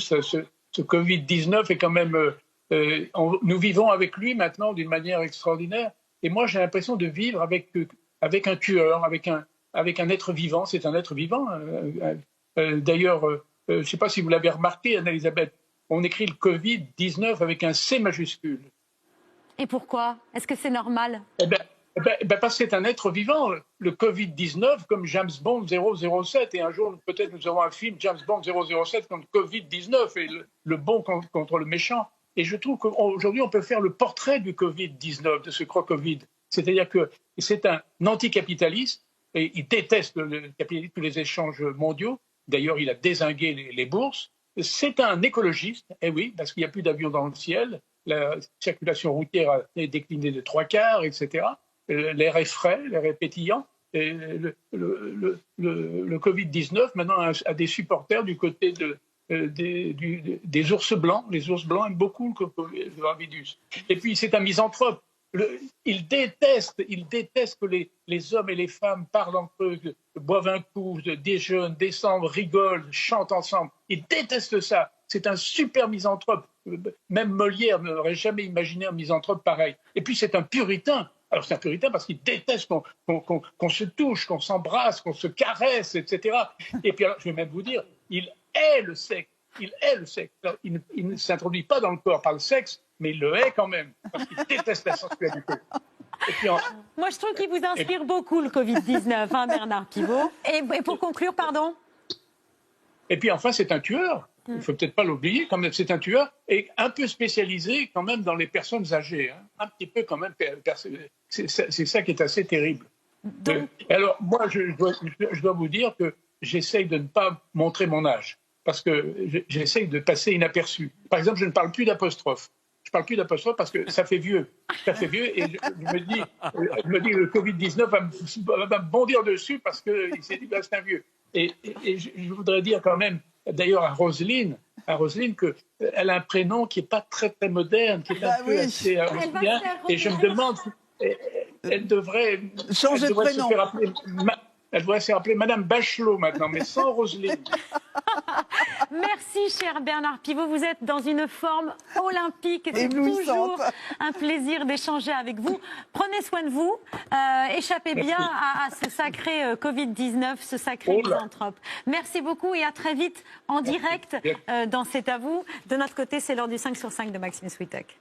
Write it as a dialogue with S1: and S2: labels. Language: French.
S1: ce Covid-19 est quand même... nous vivons avec lui maintenant d'une manière extraordinaire. Et moi, j'ai l'impression de vivre avec un tueur, avec un être vivant. C'est un être vivant. D'ailleurs, je ne sais pas si vous l'avez remarqué, Anne-Elisabeth, on écrit le Covid-19 avec un C majuscule.
S2: Et pourquoi? Est-ce que c'est normal?
S1: Parce que c'est un être vivant. Le Covid-19, comme James Bond 007. Et un jour, peut-être, nous aurons un film James Bond 007 contre Covid-19 et le bon contre le méchant. Et je trouve qu'aujourd'hui, on peut faire le portrait du Covid-19, de ce croc-Covid. C'est-à-dire que c'est un anticapitaliste et il déteste le capitalisme, tous les échanges mondiaux. D'ailleurs, il a dézingué les bourses. C'est un écologiste, eh oui, parce qu'il n'y a plus d'avions dans le ciel. La circulation routière a décliné de 3/4, etc. L'air est frais, l'air est pétillant. Et le Covid-19, maintenant, a des supporters du côté des ours blancs. Les ours blancs aiment beaucoup le coronavirus. Et puis, c'est un misanthrope. Il déteste que les hommes et les femmes parlent entre eux, boivent un coup, déjeunent, descendent, rigolent, chantent ensemble. Il déteste ça. C'est un super misanthrope. Même Molière n'aurait jamais imaginé un misanthrope pareil. Et puis, c'est un puritain. Alors, c'est un puritain parce qu'il déteste qu'on se touche, qu'on s'embrasse, qu'on se caresse, etc. Et puis, alors, je vais même vous dire, il hait le sexe. Il hait le sexe. Alors, il ne s'introduit pas dans le corps par le sexe, mais il le hait quand même, parce qu'il déteste la sensualité.
S2: Moi, je trouve qu'il vous inspire beaucoup, le Covid-19, hein, Bernard Pivot. Et pour conclure, pardon.
S1: Et puis enfin, c'est un tueur. Il ne faut peut-être pas l'oublier, quand même, c'est un tueur, et un peu spécialisé quand même dans les personnes âgées. Hein. Un petit peu quand même, c'est ça qui est assez terrible. Alors, moi, je dois vous dire que j'essaye de ne pas montrer mon âge, parce que j'essaye de passer inaperçu. Par exemple, je ne parle plus d'apostrophe. Je ne parle plus d'apostrophe parce que ça fait vieux. Ça fait vieux et je me dis le Covid-19 va me bondir dessus parce qu'il s'est dit bah, c'est un vieux. Et je voudrais dire quand même, d'ailleurs à Roselyne qu'elle a un prénom qui n'est pas très très moderne, qui est un peu assez bien. Et je me demande, elle devrait
S3: changer de prénom.
S1: Elle devrait se rappeler Madame Bachelot maintenant, mais sans Roselyne.
S2: Merci, cher Bernard Pivot. Vous êtes dans une forme olympique. C'est toujours un plaisir d'échanger avec vous. Prenez soin de vous. Échappez bien à ce sacré Covid-19, ce sacré misanthrope. Merci beaucoup et à très vite en direct dans C'est à vous. De notre côté, c'est l'heure du 5 sur 5 de Maxime Switek.